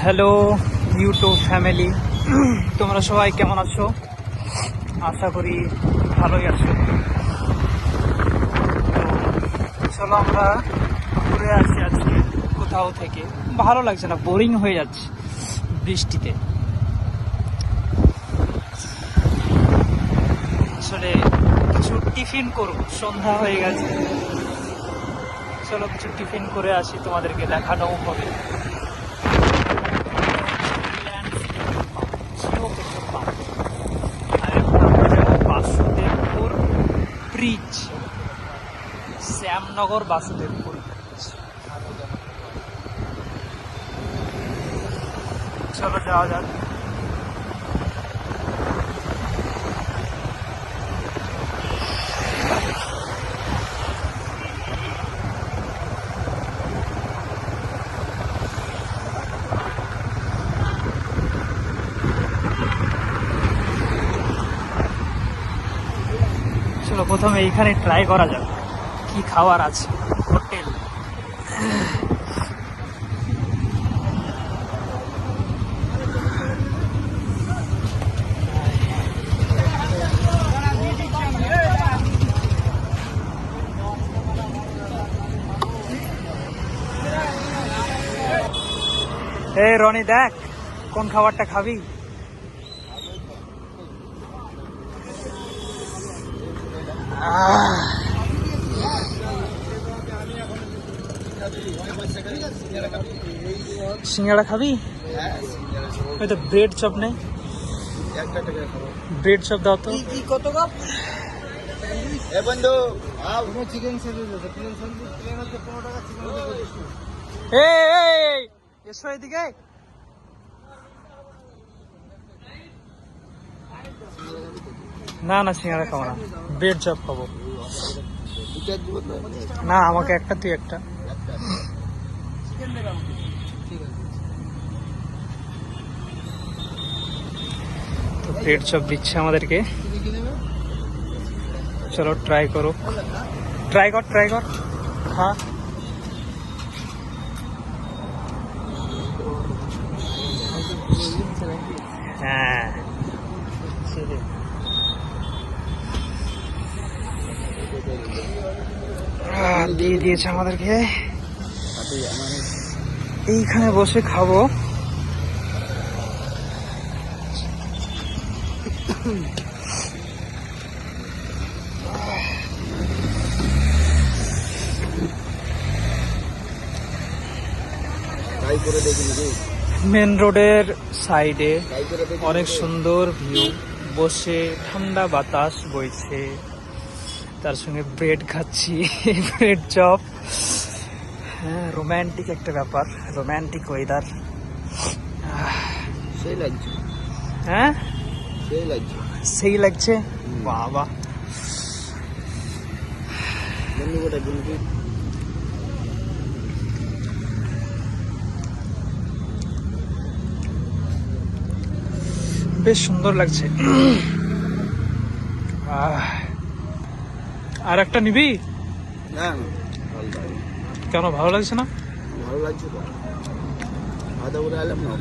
Hello YouTube family, তোমরা সবাই কেমন আছো? আশা করি ভালোই আছো। তো চলো আমরা ঘুরে আসি আজকে কোথাও থেকে। ভালো লাগছে না, বোরিং হয়ে যাচ্ছে বৃষ্টিতে। আসলে কিছু টিফিন করবো, সন্ধ্যা হয়ে গেছে। চলো কিছু টিফিন করে আসি, তোমাদেরকে দেখানোও হবে। Basudebpur bridge, Shyamnagar Basudebpur bridge. চলো যাওয়া যাক। চলো প্রথমে এইখানে ট্রাই করা যাক কি খাবার আছে। হোটেল এই রনি, দেখ কোন খাবারটা খাবি। সিঙ্গাড়া খাবি? ওই তো ব্রেড চপ নেই, ব্রেড চপ দাও তো। কত কাপ? এই এসো এদিকে। না না, সিঙ্গাড়া খাবো না, ব্রেড চপ খাবো। না আমাকে একটা, তুই একটা। ব্রেড চপ দিচ্ছে আমাদেরকে। চলো ট্রাই করো, ট্রাই কর। হ্যাঁ হ্যাঁ, দিয়ে দিয়েছে আমাদেরকে। এইখানে বসে খাবো। মেন রোডের সাইডে অনেক সুন্দর ভিউ, বসে ঠান্ডা বাতাস বইছে, তার সঙ্গে ব্রেড খাচ্ছি, ব্রেড চপ। হ্যাঁ, রোম্যান্টিক একটা ব্যাপার, রোম্যান্টিক ওয়েদার। সেই লাগছে, হ্যাঁ সেই লাগছে, সেই লাগছে। বাবা বেশ সুন্দর লাগছে। আর একটা নিবি? না কেন, ভালো লাগছে না? ভালো লাগছে তো, আদা করে আলাম না।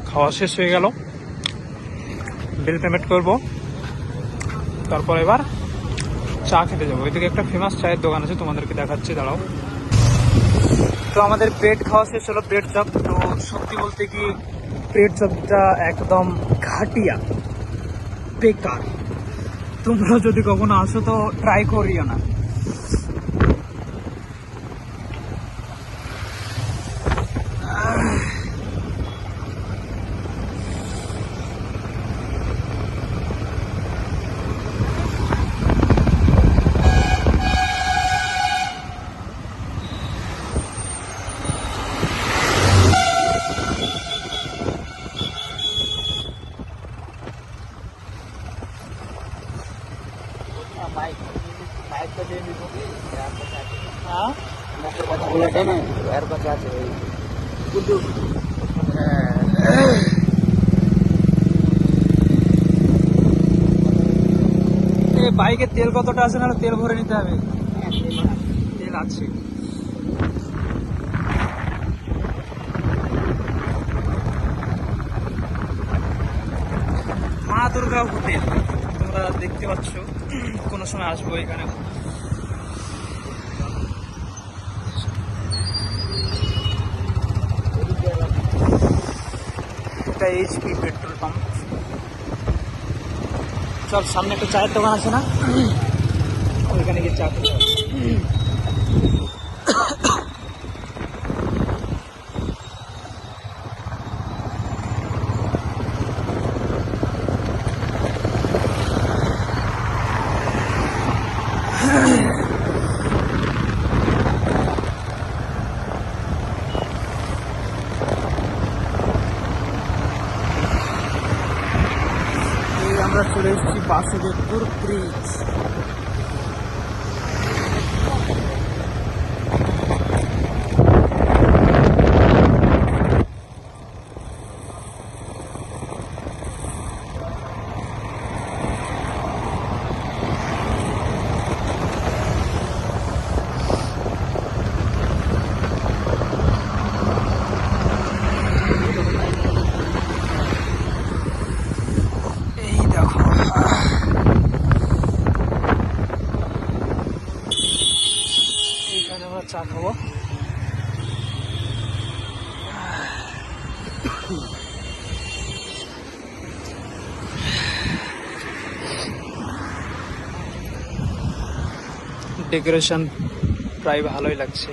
খাওয়া শেষ হয়ে গেল, বিল পেমেন্ট করব, তারপর এবার চা খেতে যাবো। ওইদিকে একটা ফেমাস চায়ের দোকান আছে, তোমাদেরকে দেখাচ্ছি, দাঁড়াও। তো আমাদের ব্রেড খাওয়া শেষ হলো, ব্রেড চপ। তো সত্যি বলতে কি, ব্রেড চপটা একদম ঘাটিয়া, বেকার। তোমরা যদি কখনো আসো তো ট্রাই করিও না। বাইকে তেল কতটা আছে, না তেল ভরে নিতে হবে। তেল আছে। মা দুর্গা হোটেল তোমরা দেখতে পাচ্ছ, কোনো সময় আসবো এখানে। এটা এইচপি পেট্রোল পাম্প। চল, সামনে একটা চায়ের দোকান আছে না, ওইখানে গিয়ে চা খেতে হবে। আমরা চলে এসেছি বাসুদেবপুর ব্রিজ। এই দেখো, এইখানে আমরা চা খাবো। ডেকোরেশন প্রায় ভালোই লাগছে।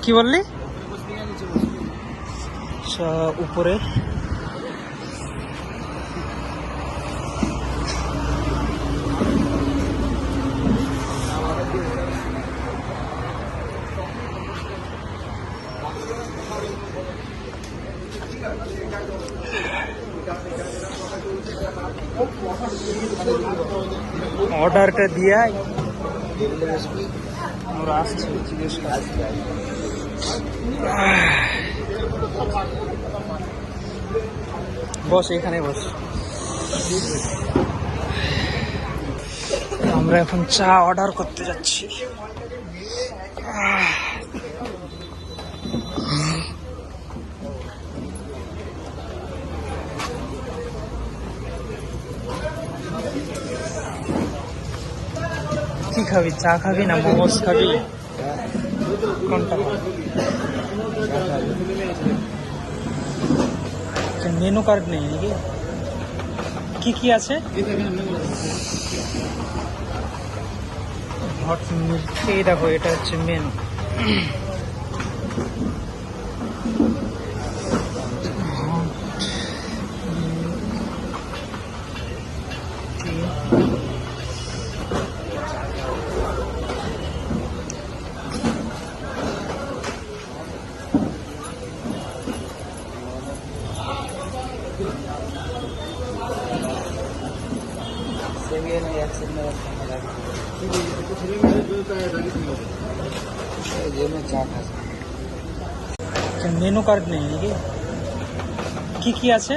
কি বললি? উপরে অর্ডারটা দিয়ে আমরা আসছি, জিজ্ঞেস বস, এখানে বস। আমরা এখন চা অর্ডার করতে যাচ্ছি। কি খাবি? চা খাবি না মোমোস খাবি? কোনটা খাবি? মেনু কার্ড নেই নাকি? কি কি আছে? Hot milk. এই দেখো, এটা হচ্ছে মেনু। মেনু কার্ড নেই নাকি? কি কি আছে?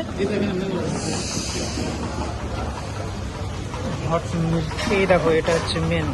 Hot milk. এই দেখো, এটা হচ্ছে মেনু।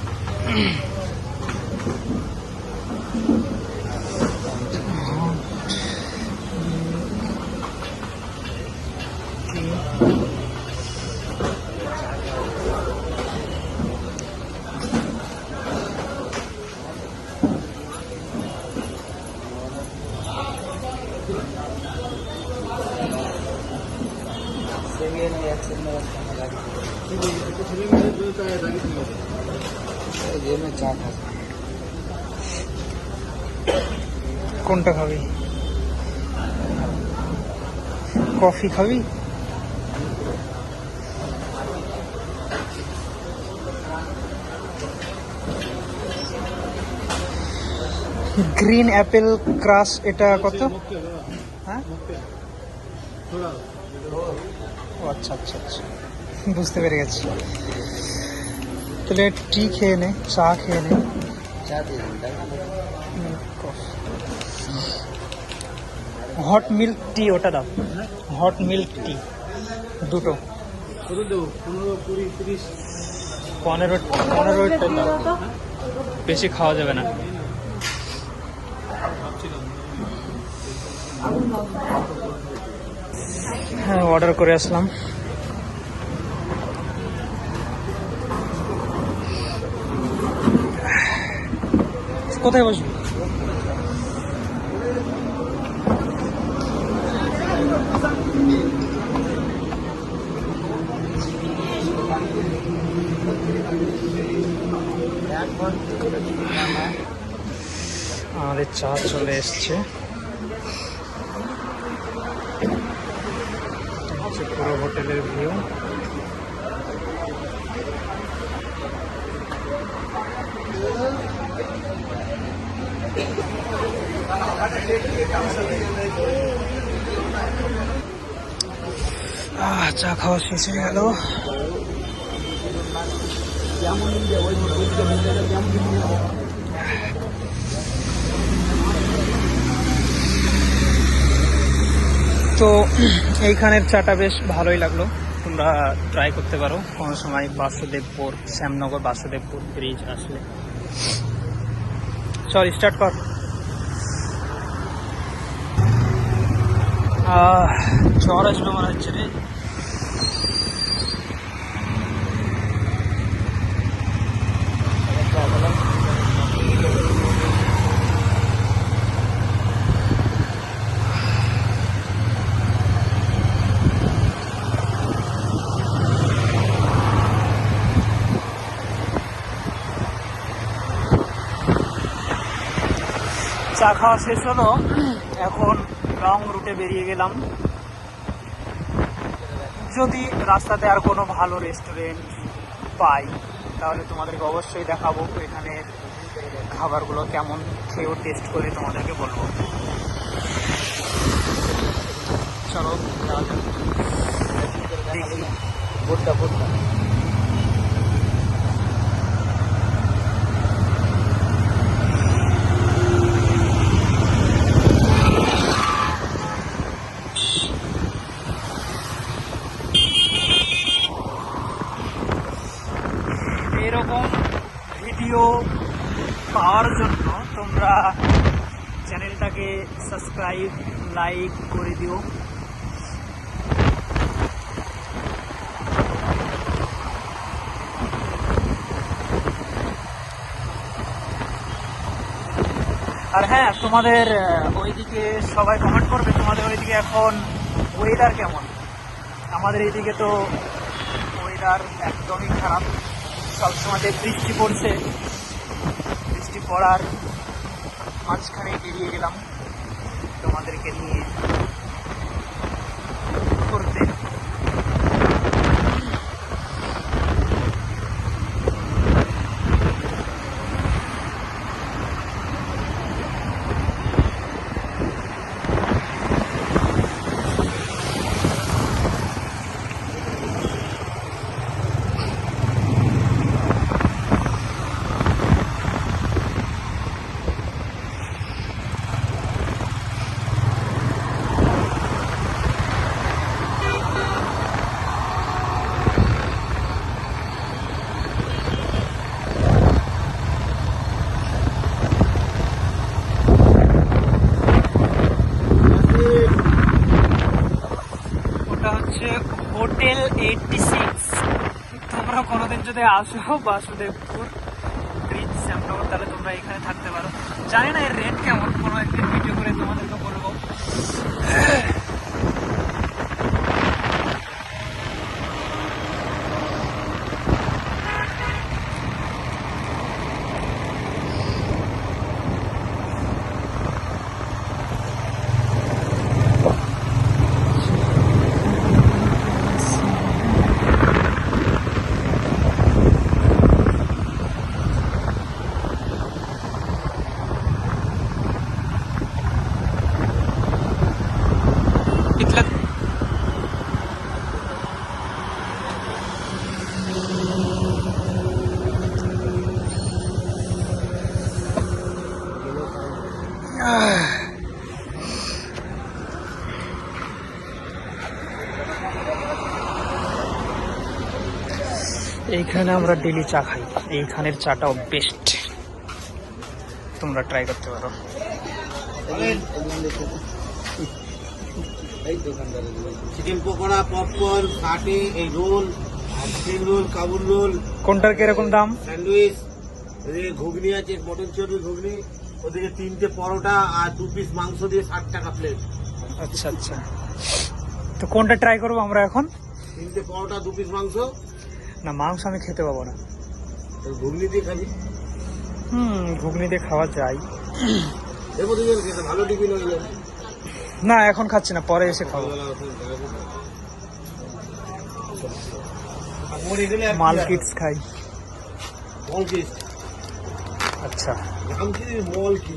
কোনটা খাবি? কফি খাবি? গ্রিন অ্যাপেল ক্রাশ, এটা কত? হ্যাঁ, ও আচ্ছা আচ্ছা আচ্ছা, বুঝতে পেরে গেছি। তাহলে টি খেয়ে নে, চা খেয়ে নে। চা দিয়ে দিন, হট মিল্ক টি ওটা দাও, হট মিল্ক টি দুটো। শুরু দেবো 15, 20, 30। 15 দাও, বেশি খাওয়া যাবে না। হ্যাঁ, অর্ডার করে আসলাম। কোথায় বসবি? আমাদের চা চলে এসছে। হচ্ছে পুরো হোটেলের ভিউ। চা খাওয়া শেষ হয়ে গেল। তো এইখানের চাটা বেশ ভালোই লাগলো, তোমরা ট্রাই করতে পারো কোনো সময় বাসুদেবপুর, শ্যামনগর বাসুদেবপুর ব্রিজ আসলে। চল স্টার্ট কর। জ্বর আসবে মনে হচ্ছে রে। চা খাওয়া শেষ হলো, এখন লং রুটে বেরিয়ে গেলাম। যদি রাস্তাতে আর কোনো ভালো রেস্টুরেন্ট পাই তাহলে তোমাদেরকে অবশ্যই দেখাবো, এখানে খাবারগুলো কেমন, খেয়েও টেস্ট করে তোমাদেরকে বলবো। চলো দেখি। ভোটটা এরকম ভিডিও পাওয়ার জন্য তোমরা চ্যানেলটাকে সাবস্ক্রাইব, লাইক করে দিও। আর হ্যাঁ, তোমাদের ওইদিকে সবাই কমেন্ট করবে তোমাদের ওইদিকে এখন ওয়েদার কেমন। আমাদের এইদিকে তো ওয়েদার একদমই খারাপ, সবসময় বৃষ্টি পড়ছে। বৃষ্টি পড়ার মাঝখানে বেরিয়ে গেলাম তোমাদেরকে নিয়ে ঘুরতে। হোটেল 86। তোমরা কোনোদিন যদি আসো বাসুদেবপুর ব্রিজ শ্যামনগর, তাহলে তোমরা এখানে থাকতে পারো। জানি না এর রেট কেমন, কোনো একদিন ভিডিও করে তোমাদেরকে বলবো। এইখানে আমরা ডেলি চা খাই, এইখানের চাটাও বেস্ট, তোমরা ট্রাই করতে পারো। চিকেন পকোড়া, পপকর্ন, কাটে, এই roll, spring roll, Kabul roll, কোনটার কিরকম দাম? স্যান্ডউইচ, এদিকে ঘুগনি আছে, মটন চর্বি ঘুগনি, ওদিকে 3টে পরোটা আর 2 পিস মাংস দিয়ে 60 টাকা প্লেট। আচ্ছা আচ্ছা, তো কোনটা ট্রাই করবো আমরা এখন? 3টে পরোটা, 2 পিস মাংস। না, মাংস আমি খেতে পাবো না। ঘুগনি দিয়ে খাবি? ঘুগনি দিয়ে খাওয়া যায়। দেখো দুজন খেতে ভালো টিফিন হয়ে যাবে। না এখন খাচ্ছি না, পরে এসে খাবো। মাল কিটস খাই। মল কিস? আচ্ছা, নাম কি মল কি?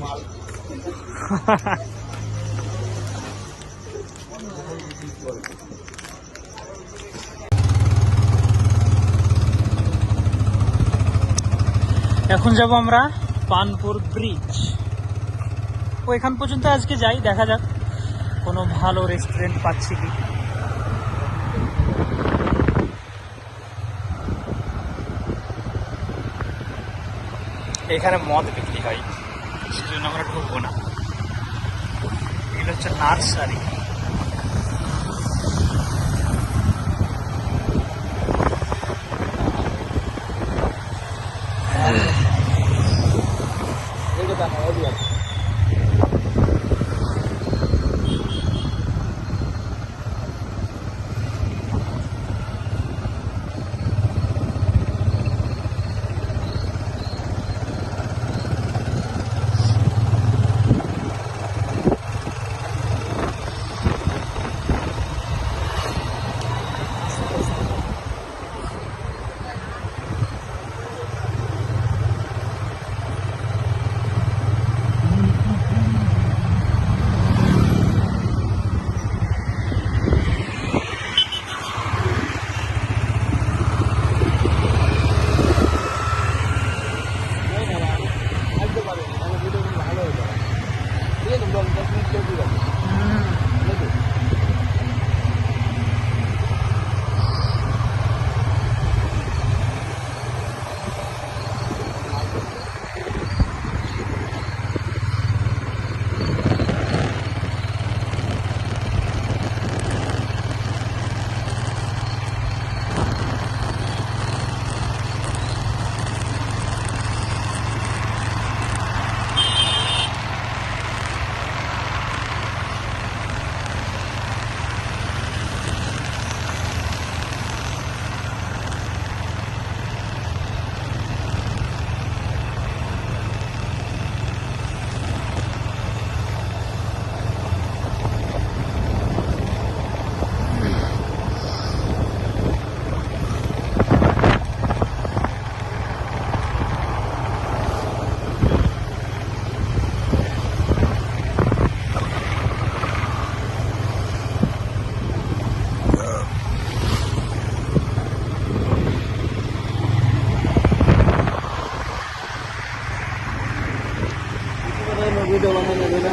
এখন যাব আমরা পানপুর ব্রিজ, ওইখান পর্যন্ত আজকে যাই, দেখা যাক কোনো ভালো রেস্টুরেন্ট পাচ্ছি কি। এখানে মদ বিক্রি হয়, সেজন্য আমরা ঢুকবো না। এগুলো হচ্ছে নার্সারি। ভিডিও বানানো যাবে।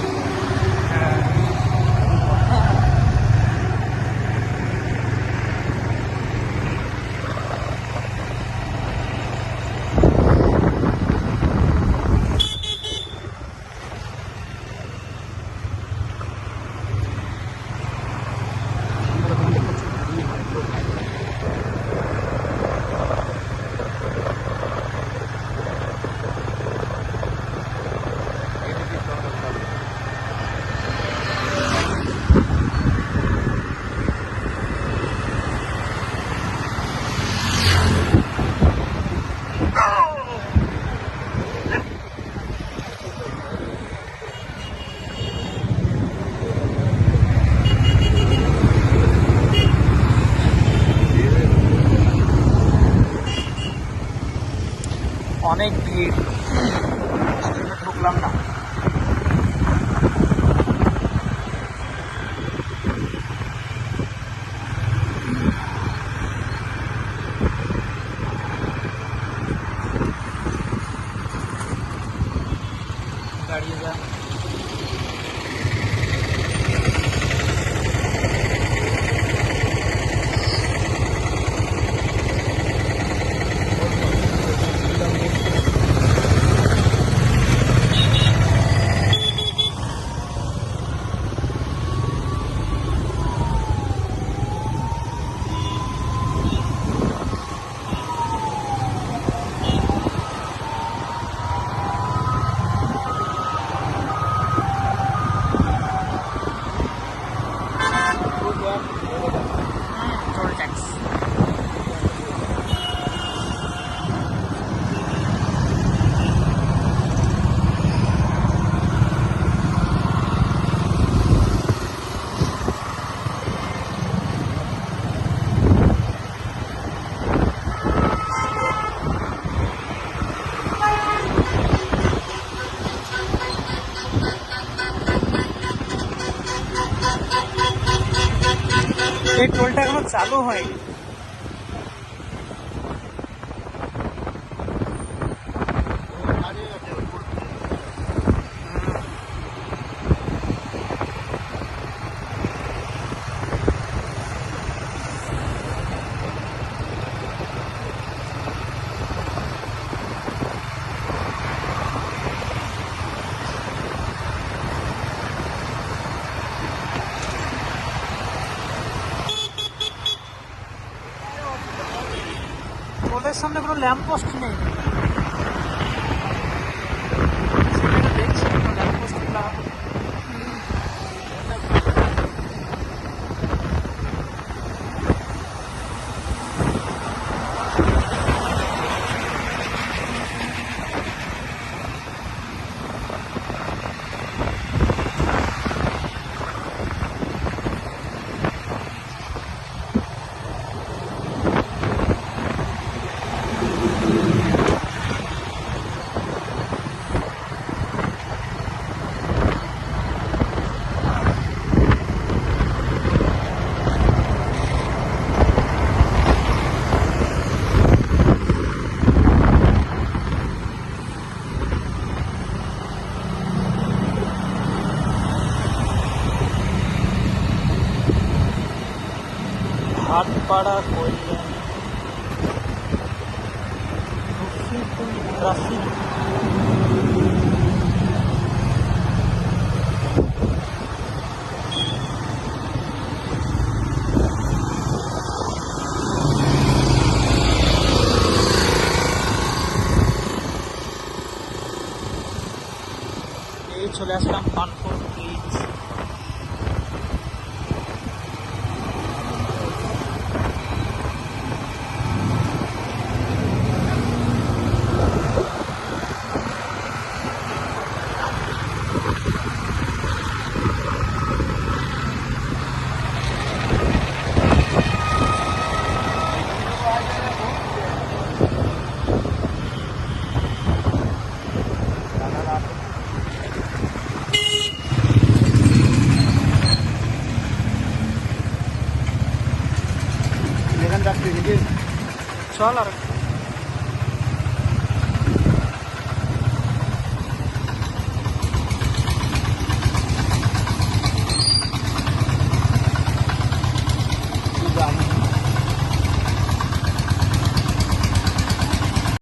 অনেক ভিড়, ঢুকলাম না। দাঁড়িয়ে যা। এই টোলটা এখনো চালু হয়নি। টোলের সামনে কোনো ল্যাম্প পোস্ট নেই। সেখানে দেখছি কোনো ল্যাম্প পোস্ট খোলা। হাটপাড়া কল্যাণ ট্রাফিক। এই চলে আসলাম বানপুর ব্রিজ। চল আর